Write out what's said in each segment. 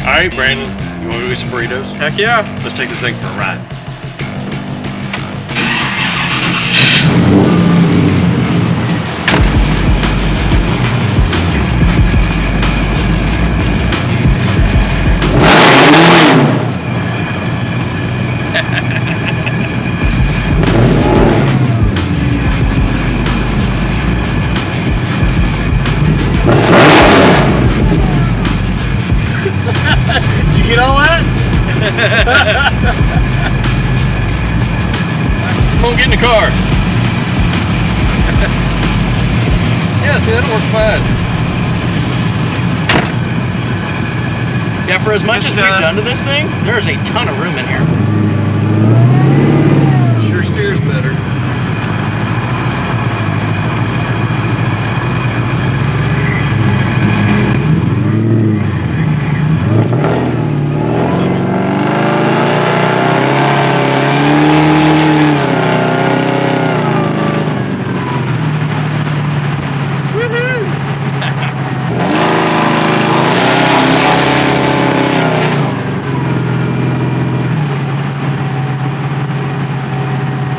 Alright, Brandon, you want to go get some burritos? Heck yeah. Let's take this thing for a ride. Did you get all that? Come on, get in the car. Yeah, see, that'll work fine. Yeah, for as much as we've done to this thing, there's a ton of room in here. Sure steers better.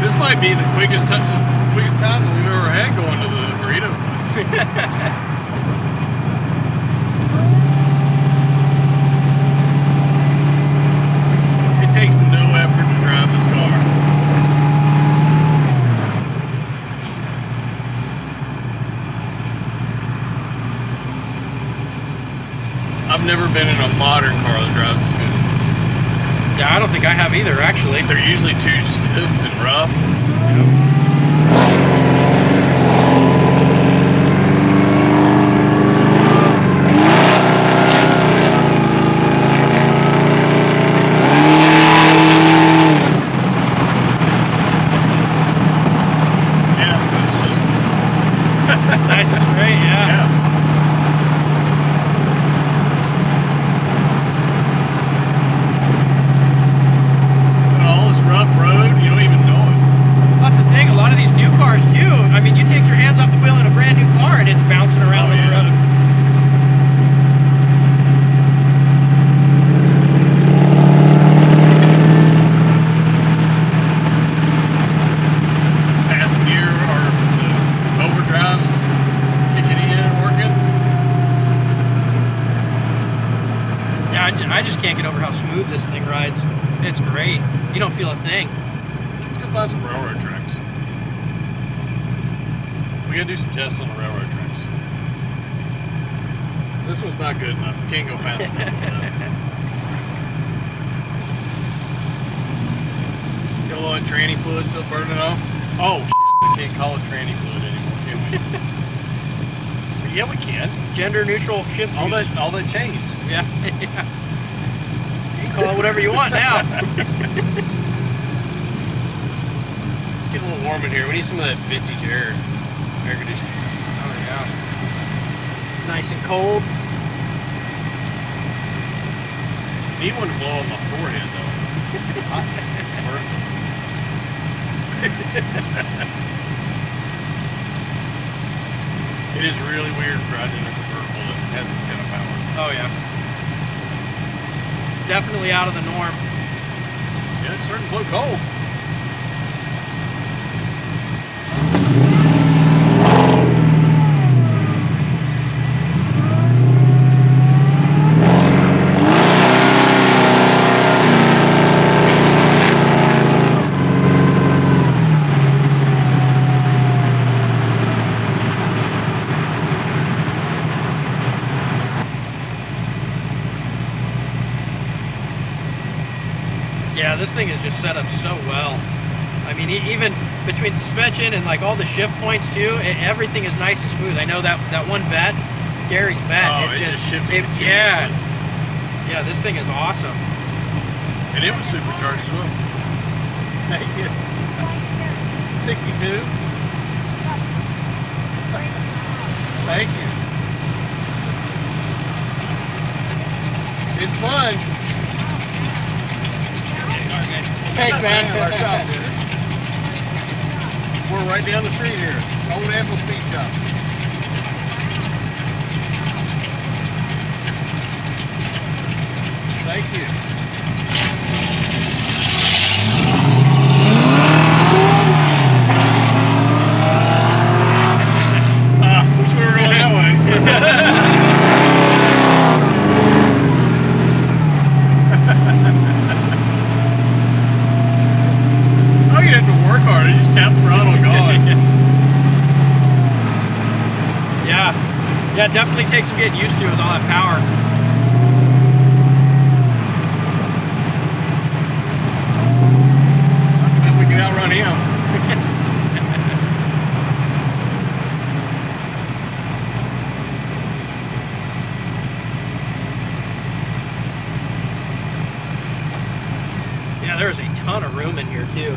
This might be the quickest time that we've ever had going to the burrito place. It takes no effort to drive this car. I've never been in a modern car that drives as good as this. Yeah, I don't think I have either, actually. They're usually too stiff and rough. Yeah, it's just Nice and straight, yeah. All this rough road, you don't even know it. That's the thing, a lot of these new cars too. I mean, you take your hands off the wheel in a brand new car and it's bouncing around on the road. Pass gear or the overdrives kicking in and working. Yeah, I just can't get over how smooth this thing rides. It's great. You don't feel a thing. Let's go find some railroad tracks. We gotta do some tests on the railroad tracks. This one's not good enough. We can't go fast enough with that. Got a little tranny fluid still burning off. Oh shit, we can't call it tranny fluid anymore, can we? But yeah, we can. Gender neutral shift. All that changed. Yeah. Yeah. You can call it whatever you want now. It's getting a little warm in here. We need some of that vintage air conditioning. Oh yeah. Nice and cold. Need one to blow on my forehead though. It's hot. It is really weird riding in a convertible that has this kind of power. Oh yeah. Definitely out of the norm. Yeah, it's starting to blow cold. Yeah, this thing is just set up so well. I mean, even between suspension and like all the shift points too, everything is nice and smooth. I know that one vet, Gary's vet, Oh, it just shifted continuously. Yeah, this thing is awesome. And it was supercharged as well. Thank you. 62. Thank you. It's fun. Thanks, man. We're right down the street here. Old Apple Speed Shop. Thank you. Wish we were going that way. Oh, you have to work hard. You just tap the throttle and go. Yeah, it definitely takes some getting used to with all that power. I bet we can outrun him. Yeah, there's a ton of room in here too.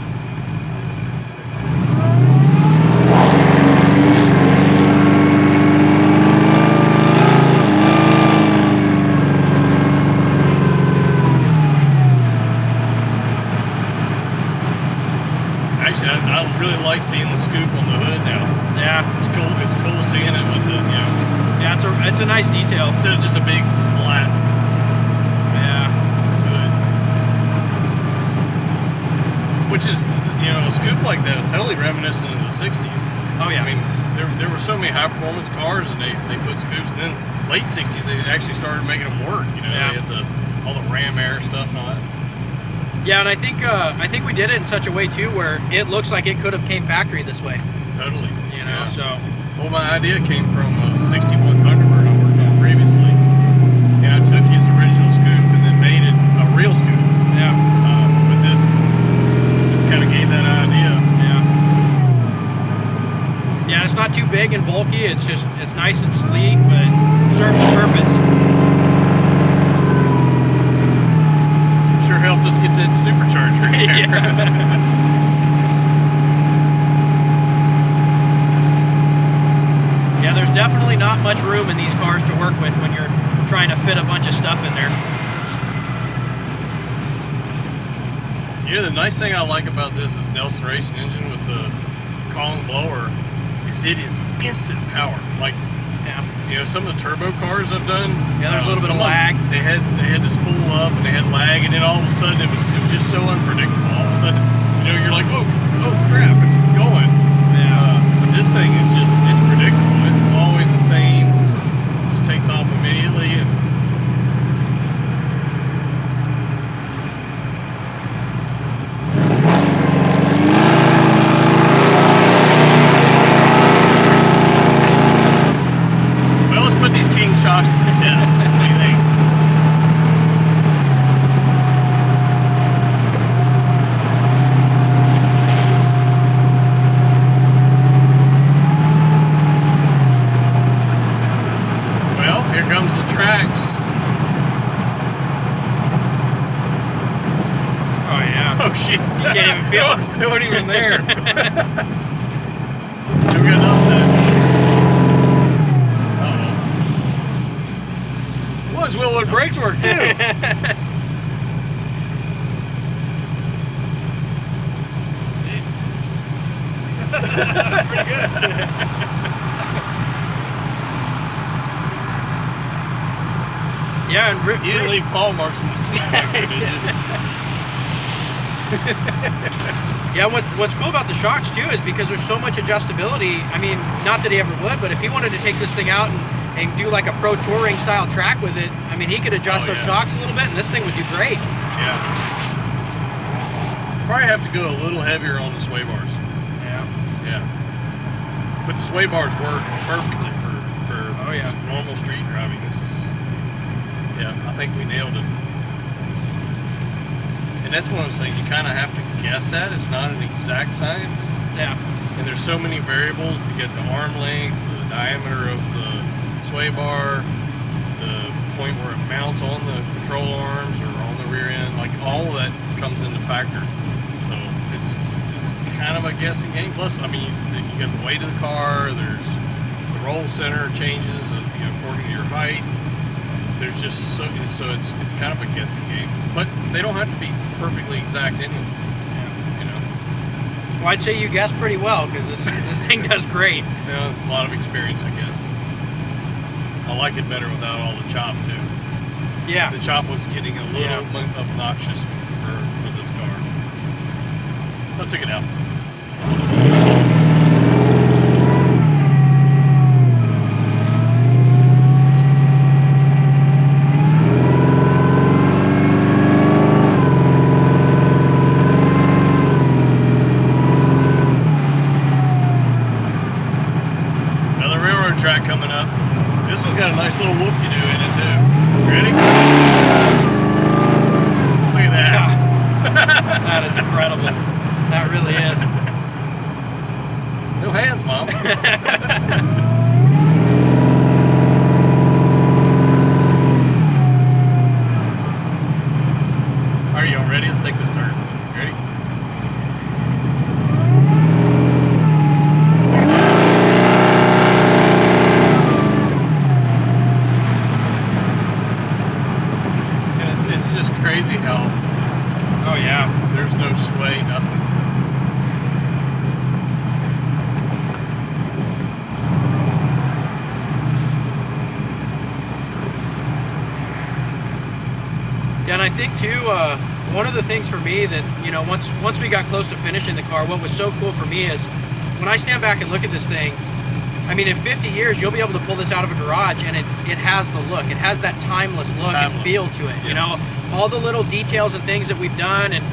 Actually, I really like seeing the scoop on the hood now. Yeah, It's cool. It's cool seeing it with the, yeah, it's a nice detail. instead of just a big flat Yeah, hood. Which is, a scoop like that is totally reminiscent of the 60s. oh yeah. I mean, there were so many high performance cars, and they put scoops. And then late 60s, they actually started making them work. Yeah. They had all the ram air stuff and all that. Yeah, and I think we did it in such a way too where it looks like it could have came factory this way. Totally. Yeah. So Well, my idea came from a 61 Thunderbird I worked on previously, and I took his original scoop and then made it a real scoop. yeah, But this kind of gave that idea. yeah, it's not too big and bulky. It's nice and sleek, but serves a purpose. Sure helped us get that supercharger in there. Yeah, there's definitely not much room in these cars to work with when you're trying to fit a bunch of stuff in there. The nice thing I like about this is Nelson Racing engine with the Kong blower is it is instant power. Like, some of the turbo cars I've done. Yeah, there's a little bit of some lag. They had to spool up and they had lag, and then all of a sudden it was just so unpredictable. All of a sudden, you're like, oh crap, it's going. But this thing is it's predictable. It's always the same. Just takes off immediately. And well, let's put these King shocks to the test. What do you think? Well, here comes the tracks. Oh yeah. Oh shit! You can't even feel it. They weren't even there. So we got another set. Uh-oh. Well, his wheel brakes work too. Pretty good. Yeah, and You didn't leave paw marks in the seat back there, did you? yeah, what's cool about the shocks too is because there's so much adjustability. I mean, not that he ever would, but if he wanted to take this thing out and do like a pro touring style track with it, I mean, he could adjust those shocks a little bit, and this thing would do great. Yeah. Probably have to go a little heavier on the sway bars. Yeah. But the sway bars work perfectly for just normal street driving. I think we nailed it. And that's one of those things you kind of have to guess at. It's not an exact science. Yeah. And there's so many variables to get the arm length, the diameter of the sway bar, the point where it mounts on the control arms or on the rear end. Like, all of that comes into factor. So it's kind of a guessing game. Plus, I mean, you got the weight of the car. There's the roll center changes according to your height. There's just so it's kind of a guessing game, but they don't have to be perfectly exact anyway. Well, I'd say you guessed pretty well because this thing does great. A lot of experience, I guess. I like it better without all the chop too. Yeah. The chop was getting a little obnoxious for this car. I took it out. Another railroad track coming up. This one's got a nice little whoop-de-doo in it too. Ready? Look at that. That is incredible. That really is. No hands, Mom. Are you all ready? Let's take this turn. Ready? And it's just crazy how, Oh yeah. there's no sway, nothing. Yeah, and I think too, one of the things for me that, you know, once we got close to finishing the car, what was so cool for me is when I stand back and look at this thing, I mean, in 50 years, you'll be able to pull this out of a garage and it has the look. It has that timeless look and feel to it. Yes. You know, all the little details and things that we've done and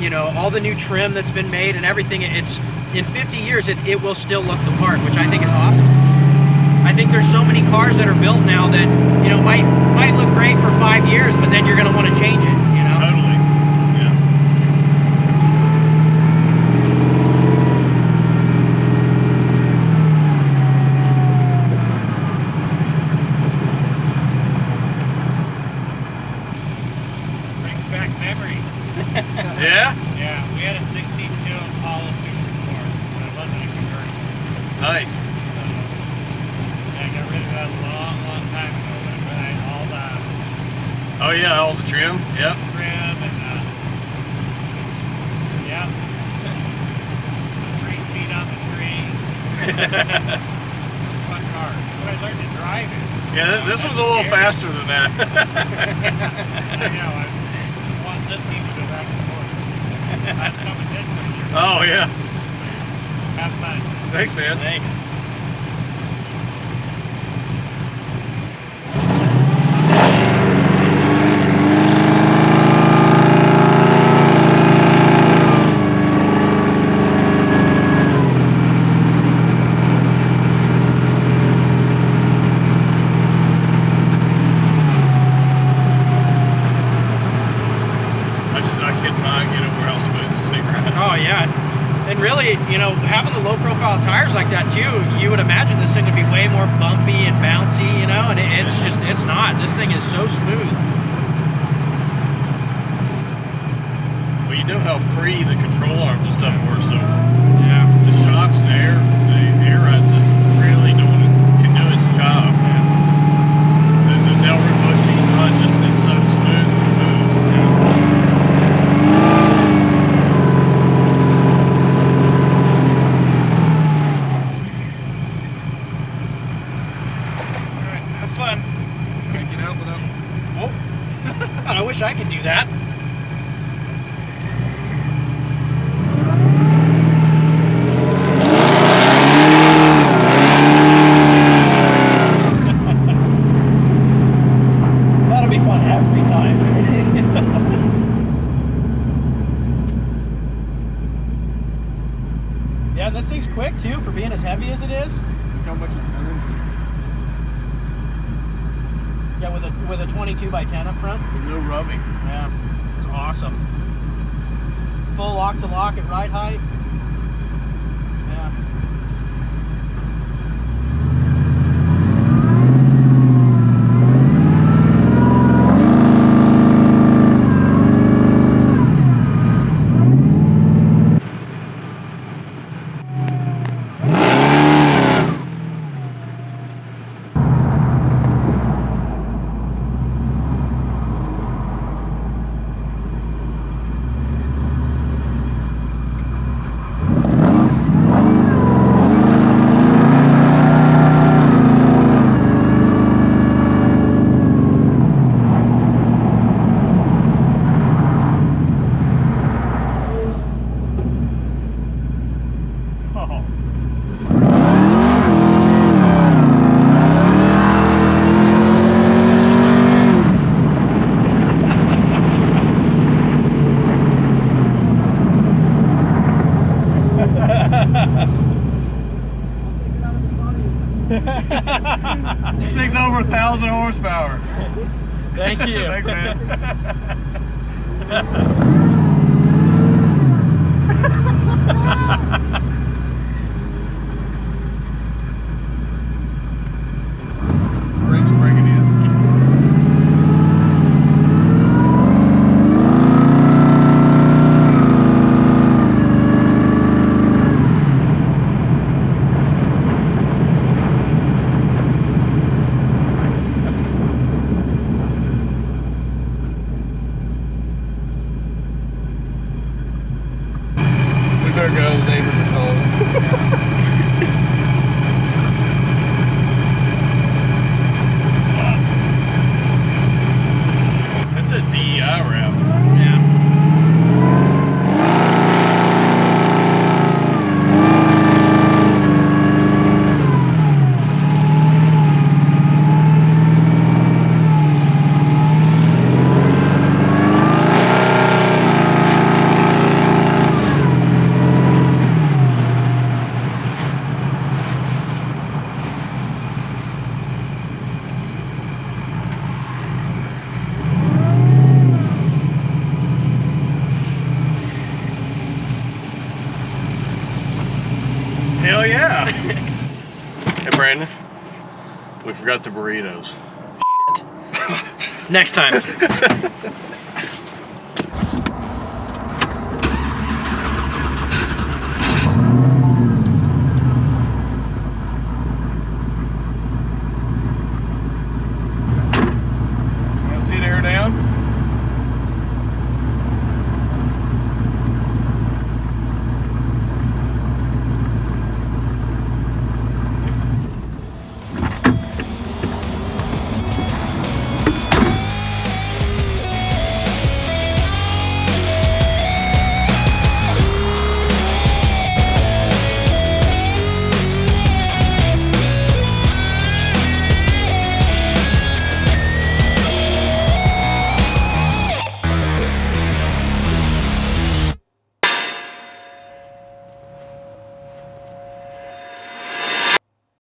you know, all the new trim that's been made and everything, it's in 50 years, it will still look the part, which I think is awesome. I think there's so many cars that are built now that, you know, might look great for 5 years, but then you're going to want to change it, you know? Totally. Yeah. Brings back memories. Yeah? Yeah, we had a 62 Impala Supercharger, but it wasn't a convertible. Nice. So, yeah, I got rid of that a long, long time ago. But I had all the Oh yeah, all the trim. Yep. trim and yeah, the 3 speed on the tree. Fun car. So I learned to drive it. Yeah, this one's a little faster than that. I know. I want this thing to go back and forth. That's coming this way. Oh yeah. Have fun. Thanks, man. Thanks. I couldn't get over how smooth this thing rides. Oh yeah, and really, you know, having the low profile tires like that too, you would imagine this thing would be way more bumpy and bouncy, you know, and it's not. This thing is so smooth. Well, you know how free the control arms and stuff were, so Yeah. the shocks and the air ride system really can do its job, man. The Delrin bushing, it's so smooth and moves. Alright, have fun. Can't get out without. Oh, God, I wish I could do that. That'll be fun every time. Yeah, and this thing's quick too for being as heavy as it is. Look how much it turns. Yeah, with a 22 by 10 up front. With no rubbing. Yeah, it's awesome. Full lock to lock at ride height. Yeah. This thing's over 1,000 horsepower. Thank you. Thanks, man. Brakes bringing in. We better go. The neighbors are calling. That's a DEI route. Yeah. Hell yeah! Hey Brandon, we forgot the burritos. Next time. Want to see the air down?